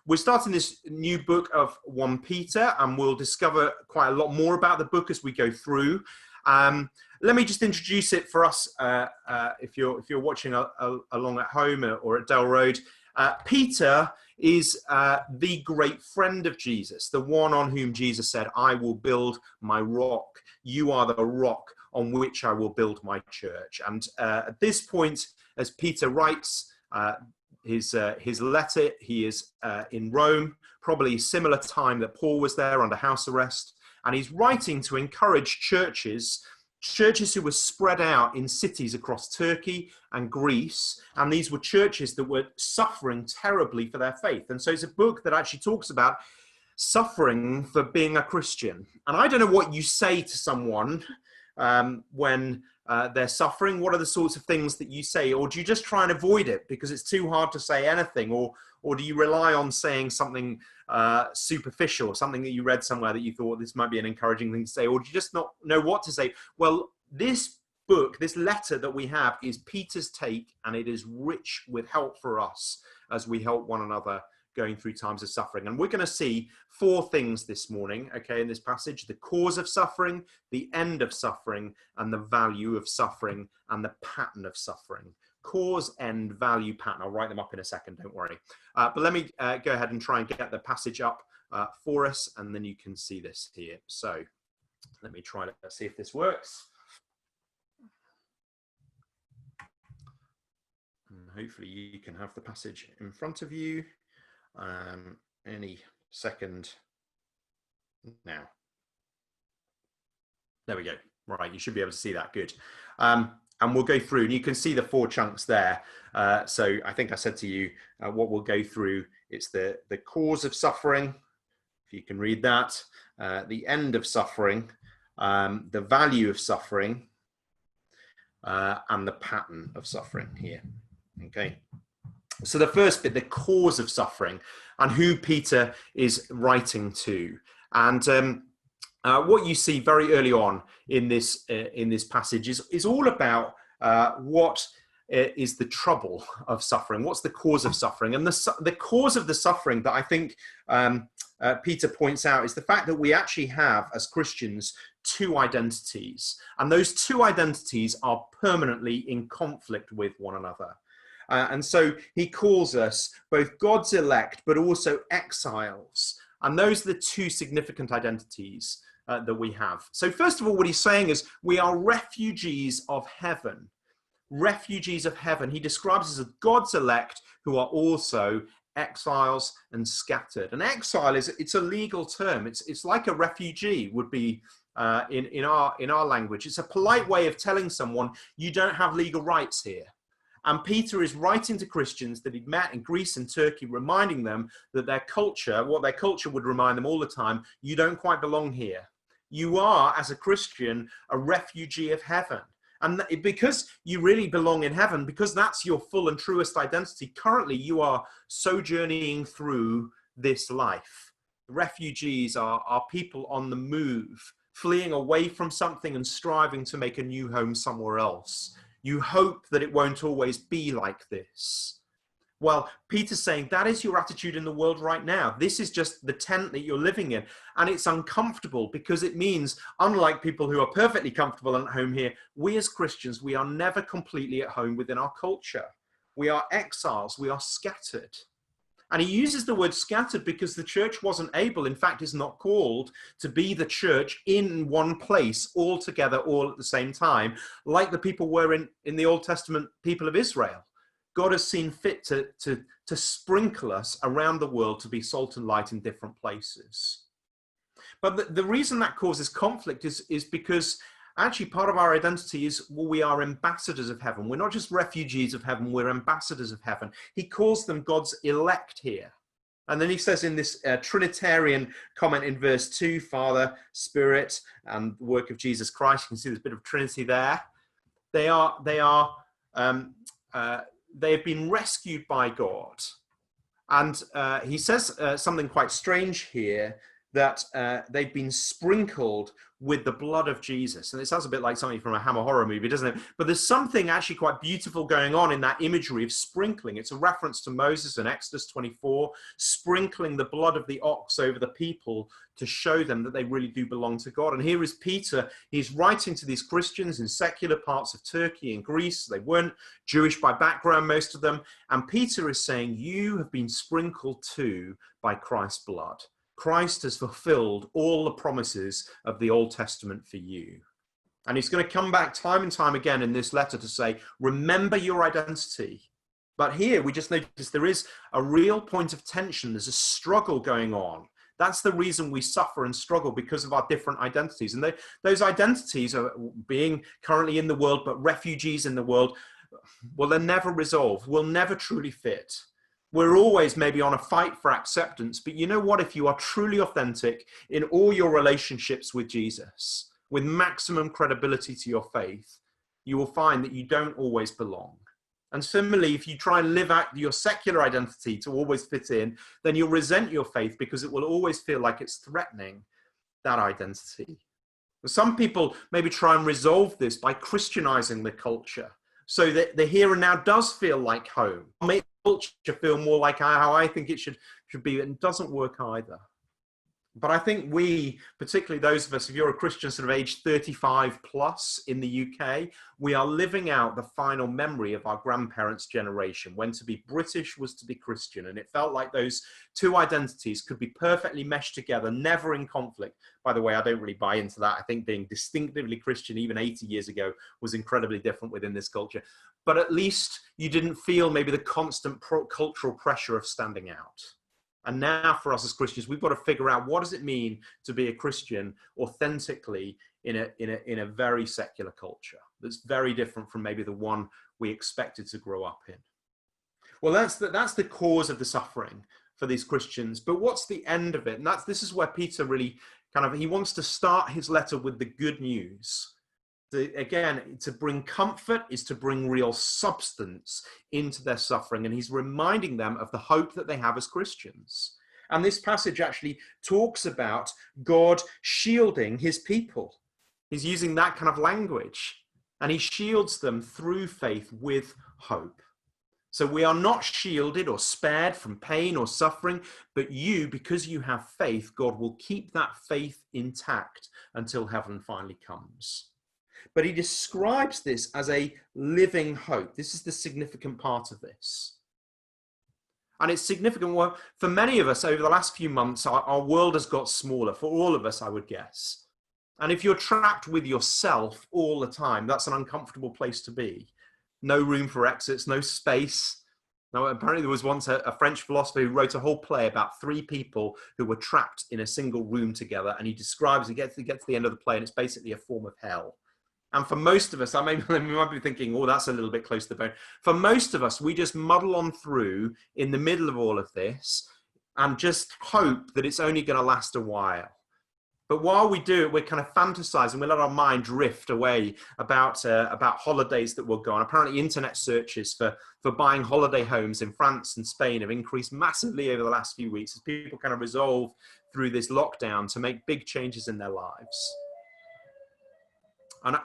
we're starting this new book of 1 Peter, and we'll discover quite a lot more about the book as we go through. Let me just introduce it for us, if you're watching along at home or at Dell Road. Peter is the great friend of Jesus, the one on whom Jesus said, "I will build my rock. You are the rock on which I will build my church." And at this point, as Peter writes his letter, he is in Rome, probably similar time that Paul was there under house arrest. And he's writing to encourage churches who were spread out in cities across Turkey and Greece. And these were churches that were suffering terribly for their faith. And so it's a book that actually talks about suffering for being a Christian. And I don't know what you say to someone when they're suffering. What are the sorts of things that you say? Or do you just try and avoid it because it's too hard to say anything? Or do you rely on saying something superficial, something that you read somewhere that you thought this might be an encouraging thing to say? Or do you just not know what to say? Well, this book, this letter that we have, is Peter's take, and it is rich with help for us as we help one another going through times of suffering. And we're going to see 4 things this morning, okay, in this passage: the cause of suffering, the end of suffering, and the value of suffering, and the pattern of suffering. Cause, end, value, pattern. I'll write them up in a second, don't worry. But let me go ahead and try and get the passage up for us, and then you can see this here. So let me try to see if this works. And hopefully you can have the passage in front of you any second now. There we go. Right, you should be able to see that. Good. And we'll go through, and you can see the 4 chunks there. So I think I said to you what we'll go through. It's the cause of suffering, if you can read that, the end of suffering, the value of suffering, and the pattern of suffering here. Okay. So the first bit, the cause of suffering, and who Peter is writing to. And what you see very early on in this passage is all about what is the trouble of suffering. What's the cause of suffering? And the cause of the suffering that I think Peter points out is the fact that we actually have, as Christians, 2 identities. And those 2 identities are permanently in conflict with one another. And so he calls us both God's elect, but also exiles. And those are the 2 significant identities that we have. So first of all, what he's saying is we are refugees of heaven. Refugees of heaven. He describes us as God's elect who are also exiles and scattered. An exile it's a legal term. It's like a refugee would be in our language. It's a polite way of telling someone you don't have legal rights here. And Peter is writing to Christians that he'd met in Greece and Turkey, reminding them that their culture, what their culture would remind them all the time, you don't quite belong here. You are, as a Christian, a refugee of heaven. And because you really belong in heaven, because that's your full and truest identity, currently you are sojourning through this life. Refugees are people on the move, fleeing away from something and striving to make a new home somewhere else. You hope that it won't always be like this. Well, Peter's saying that is your attitude in the world right now. This is just the tent that you're living in. And it's uncomfortable because it means, unlike people who are perfectly comfortable at home here, we as Christians, we are never completely at home within our culture. We are exiles. We are scattered. And he uses the word scattered because the church wasn't able, in fact, is not called to be the church in one place all together, all at the same time, like the people were in the Old Testament people of Israel. God has seen fit to sprinkle us around the world to be salt and light in different places. But the reason that causes conflict is because actually part of our identity is, well, we are ambassadors of heaven. We're not just refugees of heaven, we're ambassadors of heaven. He calls them God's elect here. And then he says in this Trinitarian comment in verse 2, Father, Spirit, and the work of Jesus Christ. You can see there's a bit of Trinity there. They have been rescued by God. And he says something quite strange here, that they've been sprinkled with the blood of Jesus. And it sounds a bit like something from a Hammer horror movie, doesn't it? But there's something actually quite beautiful going on in that imagery of sprinkling. It's a reference to Moses in Exodus 24, sprinkling the blood of the ox over the people to show them that they really do belong to God. And here is Peter. He's writing to these Christians in secular parts of Turkey and Greece. They weren't Jewish by background, most of them. And Peter is saying, you have been sprinkled too by Christ's blood. Christ has fulfilled all the promises of the Old Testament for you. And he's going to come back time and time again in this letter to say, remember your identity. But here we just notice there is a real point of tension. There's a struggle going on. That's the reason we suffer and struggle, because of our different identities. And those identities are being currently in the world, but refugees in the world, well, they're never resolved. We'll never truly fit. We're always maybe on a fight for acceptance, but you know what? If you are truly authentic in all your relationships with Jesus, with maximum credibility to your faith, you will find that you don't always belong. And similarly, if you try and live out your secular identity to always fit in, then you'll resent your faith because it will always feel like it's threatening that identity. Some people maybe try and resolve this by Christianizing the culture so that the here and now does feel like home. Make culture feel more like how I think it should be, and it doesn't work either. But I think we, particularly those of us, if you're a Christian sort of age 35 plus in the UK, we are living out the final memory of our grandparents' generation, when to be British was to be Christian. And it felt like those two identities could be perfectly meshed together, never in conflict. By the way, I don't really buy into that. I think being distinctively Christian even 80 years ago was incredibly different within this culture. But at least you didn't feel maybe the constant cultural pressure of standing out. And now for us as Christians, we've got to figure out, what does it mean to be a Christian authentically in a very secular culture that's very different from maybe the one we expected to grow up in. Well, that's the cause of the suffering for these Christians. But what's the end of it? And this is where Peter really he wants to start his letter with the good news. Again, to bring comfort is to bring real substance into their suffering. And he's reminding them of the hope that they have as Christians. And this passage actually talks about God shielding his people. He's using that kind of language. And he shields them through faith with hope. So we are not shielded or spared from pain or suffering, but you, because you have faith, God will keep that faith intact until heaven finally comes. But he describes this as a living hope. This is the significant part of this. And it's significant. Well, for many of us over the last few months, our world has got smaller. For all of us, I would guess. And if you're trapped with yourself all the time, that's an uncomfortable place to be. No room for exits, no space. Now, apparently there was once a French philosopher who wrote a whole play about 3 people who were trapped in a single room together. And he describes, he gets to the end of the play, and it's basically a form of hell. And for most of us, we might be thinking, oh, that's a little bit close to the bone. For most of us, we just muddle on through in the middle of all of this and just hope that it's only going to last a while. But while we do it, we're kind of fantasizing. We let our mind drift away about holidays that will go on. Apparently, internet searches for buying holiday homes in France and Spain have increased massively over the last few weeks as people kind of resolve through this lockdown to make big changes in their lives. And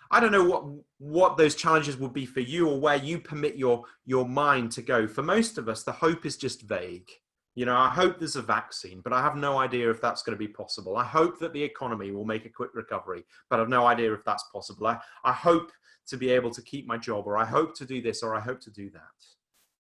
I don't know what those challenges would be for you, or where you permit your mind to go. For most of us, the hope is just vague. You know, I hope there's a vaccine, but I have no idea if that's going to be possible. I hope that the economy will make a quick recovery, but I have no idea if that's possible. I hope to be able to keep my job, or I hope to do this, or I hope to do that.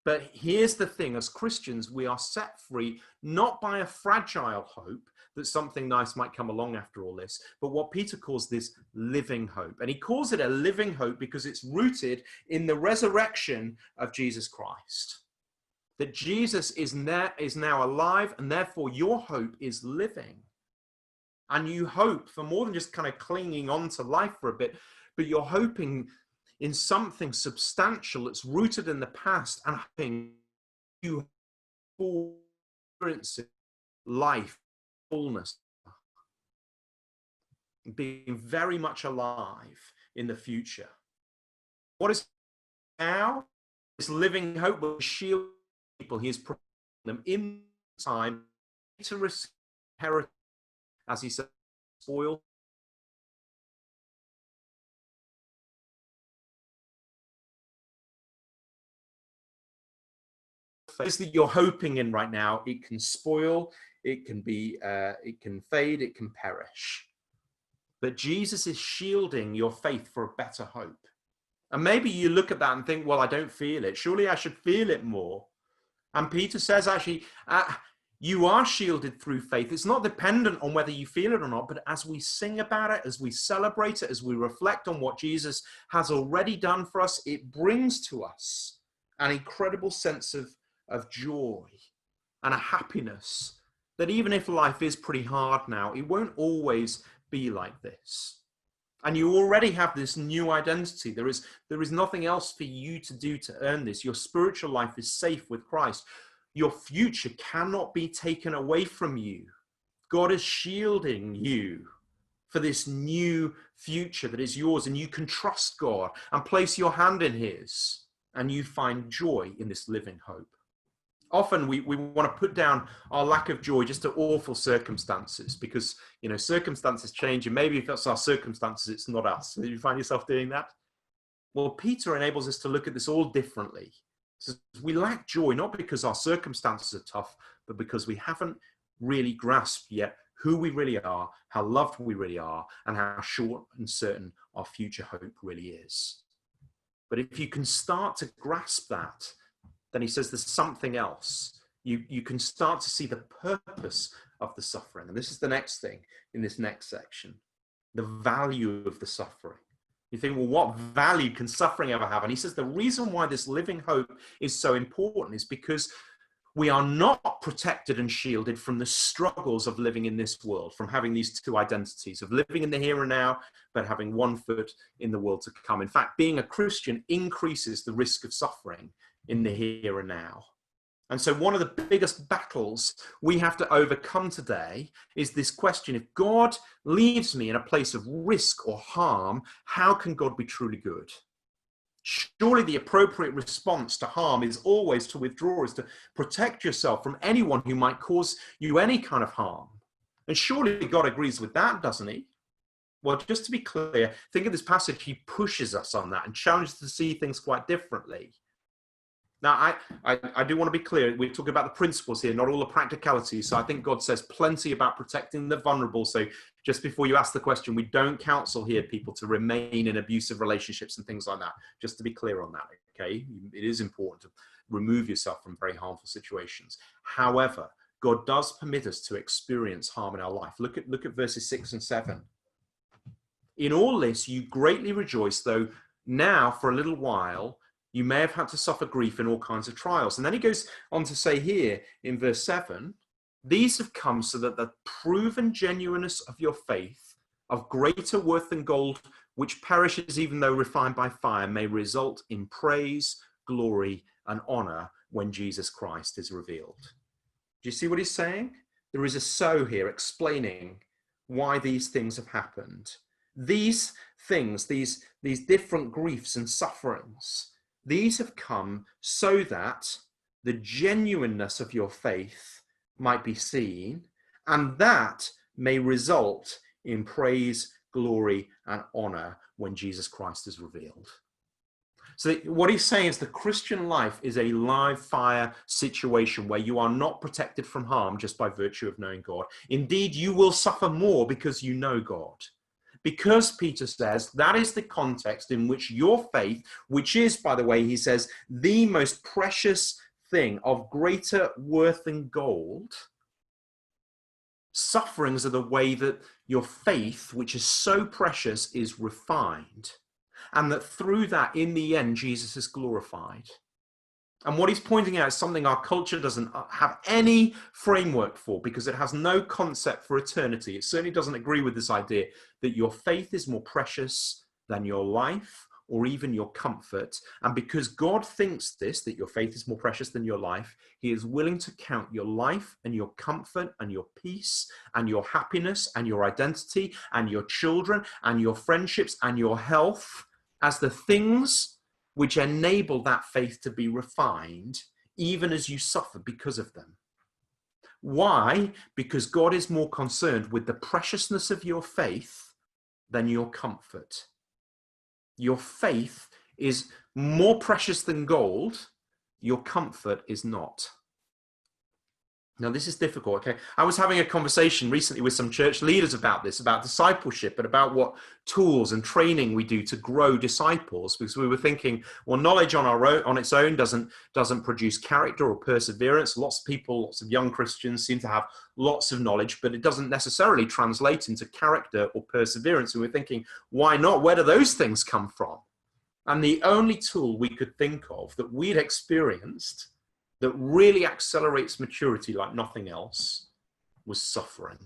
But here's the thing, as Christians, we are set free, not by a fragile hope that something nice might come along after all this, but what Peter calls this living hope. And he calls it a living hope because it's rooted in the resurrection of Jesus Christ. That Jesus is now alive, and therefore your hope is living. And you hope for more than just kind of clinging on to life for a bit, but you're hoping in something substantial that's rooted in the past, and hoping you experience life, fullness, being very much alive in the future. What is now? This living hope will shield people. He is preparing them in time to receive heritage as he says, spoil faith that you're hoping in right now. It can spoil, it can fade, it can perish. But Jesus is shielding your faith for a better hope. And maybe you look at that and think, well, I don't feel it. Surely I should feel it more. And Peter says, actually, you are shielded through faith. It's not dependent on whether you feel it or not, but as we sing about it, as we celebrate it, as we reflect on what Jesus has already done for us, it brings to us an incredible sense of joy and a happiness that even if life is pretty hard now, it won't always be like this. And you already have this new identity. There is nothing else for you to do to earn this. Your spiritual life is safe with Christ. Your future cannot be taken away from you. God is shielding you for this new future that is yours, and you can trust God and place your hand in his, and you find joy in this living hope. Often we want to put down our lack of joy just to awful circumstances, because, you know, circumstances change, and maybe if that's our circumstances, it's not us. Do you find yourself doing that? Well, Peter enables us to look at this all differently. So we lack joy not because our circumstances are tough, but because we haven't really grasped yet who we really are, how loved we really are, and how short and certain our future hope really is. But if you can start to grasp that, then he says there's something else. You can start to see the purpose of the suffering. And this is the next thing in this next section, the value of the suffering. You think, well, what value can suffering ever have? And he says the reason why this living hope is so important is because we are not protected and shielded from the struggles of living in this world, from having these two identities, of living in the here and now, but having one foot in the world to come. In fact, being a Christian increases the risk of suffering in the here and now. And so one of the biggest battles we have to overcome today is this question: if God leaves me in a place of risk or harm, how can God be truly good? Surely the appropriate response to harm is always to withdraw, is to protect yourself from anyone who might cause you any kind of harm. And surely God agrees with that, doesn't he? Well, just to be clear, think of this passage, he pushes us on that and challenges us to see things quite differently. Now, I do want to be clear. We're talking about the principles here, not all the practicalities. So I think God says plenty about protecting the vulnerable. So just before you ask the question, we don't counsel here people to remain in abusive relationships and things like that. Just to be clear on that, okay? It is important to remove yourself from very harmful situations. However, God does permit us to experience harm in our life. Look at verses 6 and 7. In all this, you greatly rejoice, though now for a little while you may have had to suffer grief in all kinds of trials. And then he goes on to say here in verse 7, these have come so that the proven genuineness of your faith, of greater worth than gold, which perishes even though refined by fire, may result in praise, glory, and honor when Jesus Christ is revealed. Do you see what he's saying? There is a so here explaining why these things have happened. These things, these different griefs and sufferings, these have come so that the genuineness of your faith might be seen, and that may result in praise, glory, and honor when Jesus Christ is revealed. So what he's saying is the Christian life is a live fire situation where you are not protected from harm just by virtue of knowing God. Indeed, you will suffer more because you know God. Because Peter says that is the context in which your faith, which is, by the way, he says, the most precious thing of greater worth than gold, sufferings are the way that your faith, which is so precious, is refined. And that through that, in the end, Jesus is glorified. And what he's pointing out is something our culture doesn't have any framework for, because it has no concept for eternity. It certainly doesn't agree with this idea that your faith is more precious than your life or even your comfort. And because God thinks this, that your faith is more precious than your life, he is willing to count your life and your comfort and your peace and your happiness and your identity and your children and your friendships and your health as the things which enable that faith to be refined, even as you suffer because of them. Why? Because God is more concerned with the preciousness of your faith than your comfort. Your faith is more precious than gold. Your comfort is not. Now, this is difficult, okay? I was having a conversation recently with some church leaders about this, about discipleship and about what tools and training we do to grow disciples, because we were thinking, well, knowledge on its own doesn't produce character or perseverance. Lots of people, lots of young Christians seem to have lots of knowledge, but it doesn't necessarily translate into character or perseverance. And we're thinking, why not? Where do those things come from? And the only tool we could think of that we'd experienced that really accelerates maturity like nothing else was suffering.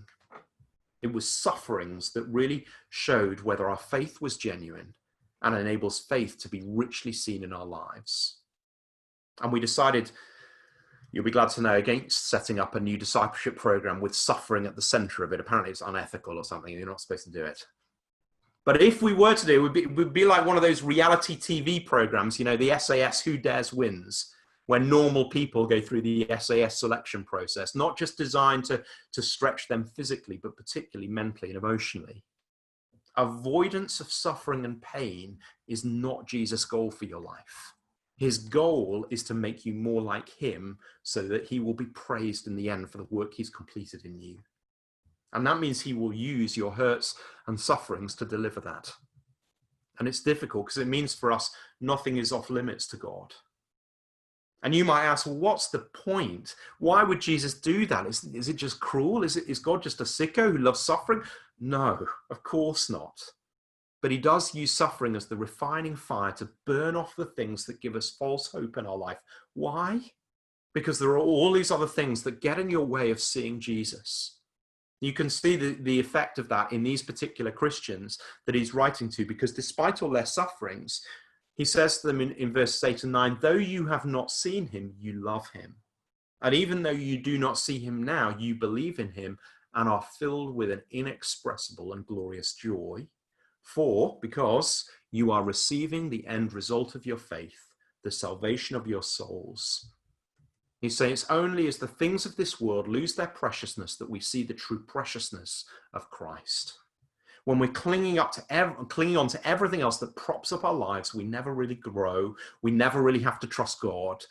It was sufferings that really showed whether our faith was genuine and enables faith to be richly seen in our lives. And we decided, you'll be glad to know, against setting up a new discipleship program with suffering at the center of it. Apparently it's unethical or something. You're not supposed to do it. But if we were to do it, it would be like one of those reality TV programs, you know, the SAS Who Dares Wins, where normal people go through the SAS selection process, not just designed to stretch them physically, but particularly mentally and emotionally. Avoidance of suffering and pain is not Jesus' goal for your life. His goal is to make you more like him so that he will be praised in the end for the work he's completed in you. And that means he will use your hurts and sufferings to deliver that. And it's difficult because it means for us, nothing is off limits to God. And you might ask, well, what's the point? Why would Jesus do that? Is it just cruel? Is God just a sicko who loves suffering? No, of course not. But he does use suffering as the refining fire to burn off the things that give us false hope in our life. Why? Because there are all these other things that get in your way of seeing Jesus. You can see the effect of that in these particular Christians that he's writing to, because despite all their sufferings, he says to them in verses 8 and 9, though you have not seen him, you love him. And even though you do not see him now, you believe in him and are filled with an inexpressible and glorious joy. Because you are receiving the end result of your faith, the salvation of your souls. He's saying it's only as the things of this world lose their preciousness that we see the true preciousness of Christ. When we're clinging on to everything else that props up our lives, we never really grow. We never really have to trust God.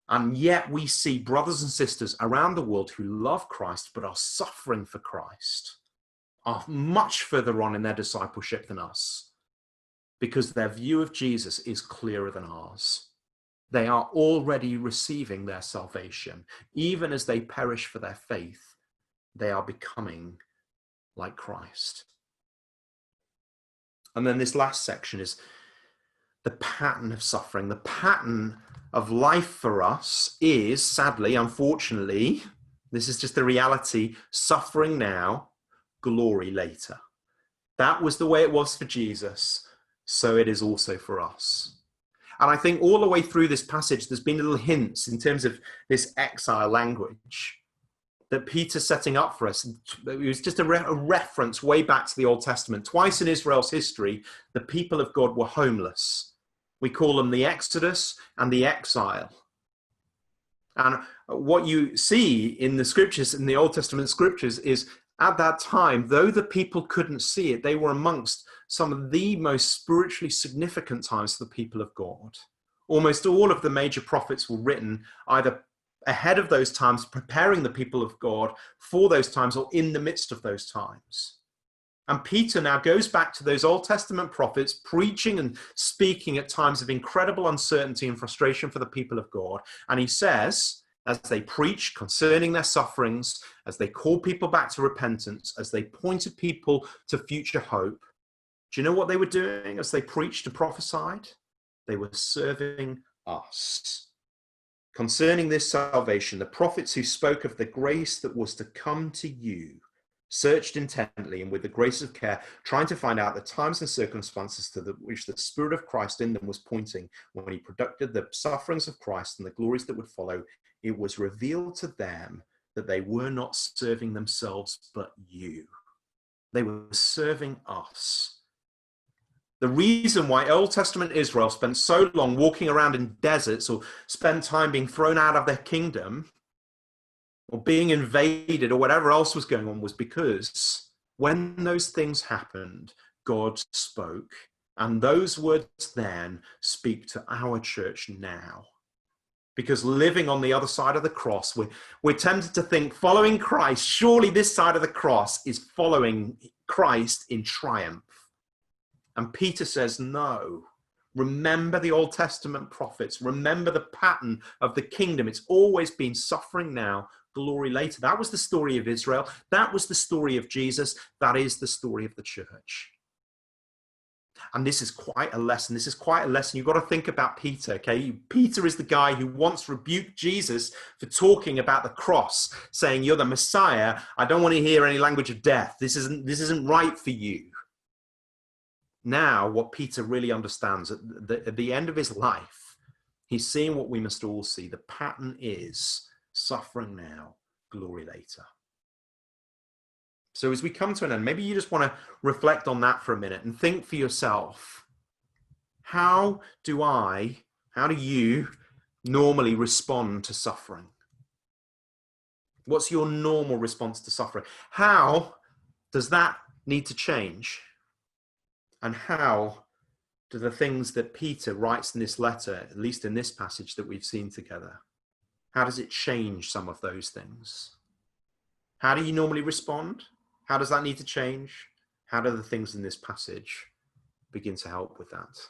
And yet we see brothers and sisters around the world who love Christ but are suffering for Christ, are much further on in their discipleship than us, because their view of Jesus is clearer than ours. They are already receiving their salvation. Even as they perish for their faith, they are becoming like Christ. And then this last section is the pattern of suffering. The pattern of life for us is, sadly, unfortunately, this is just the reality, suffering now, glory later. That was the way it was for Jesus, so it is also for us. And I think all the way through this passage, there's been little hints in terms of this exile language that Peter's setting up for us. It was just a reference way back to the Old Testament. Twice in Israel's history, the people of God were homeless. We call them the Exodus and the exile. And what you see in the scriptures, in the Old Testament scriptures, is at that time, though the people couldn't see it, they were amongst some of the most spiritually significant times for the people of God. Almost all of the major prophets were written either ahead of those times, preparing the people of God for those times, or in the midst of those times. And Peter now goes back to those Old Testament prophets, preaching and speaking at times of incredible uncertainty and frustration for the people of God. And he says, as they preach concerning their sufferings, as they call people back to repentance, as they pointed people to future hope, do you know what they were doing as they preached and prophesied? They were serving us. Concerning this salvation, the prophets who spoke of the grace that was to come to you searched intently and with the grace of care, trying to find out the times and circumstances to which the Spirit of Christ in them was pointing when he predicted the sufferings of Christ and the glories that would follow. It was revealed to them that they were not serving themselves, but you. They were serving us. The reason why Old Testament Israel spent so long walking around in deserts or spent time being thrown out of their kingdom or being invaded or whatever else was going on was because when those things happened, God spoke. And those words then speak to our church now. Because living on the other side of the cross, we're tempted to think following Christ, surely this side of the cross is following Christ in triumph. And Peter says, no. Remember the Old Testament prophets. Remember the pattern of the kingdom. It's always been suffering now, glory later. That was the story of Israel. That was the story of Jesus. That is the story of the church. And this is quite a lesson. This is quite a lesson. You've got to think about Peter, okay? Peter is the guy who once rebuked Jesus for talking about the cross, saying, you're the Messiah. I don't want to hear any language of death. This isn't right for you. Now, what Peter really understands at the end of his life, he's seeing what we must all see. The pattern is suffering now, glory later. So as we come to an end, maybe you just want to reflect on that for a minute and think for yourself, how do you normally respond to suffering? What's your normal response to suffering? How does that need to change? And how do the things that Peter writes in this letter, at least in this passage that we've seen together, how does it change some of those things? How do you normally respond? How does that need to change? How do the things in this passage begin to help with that?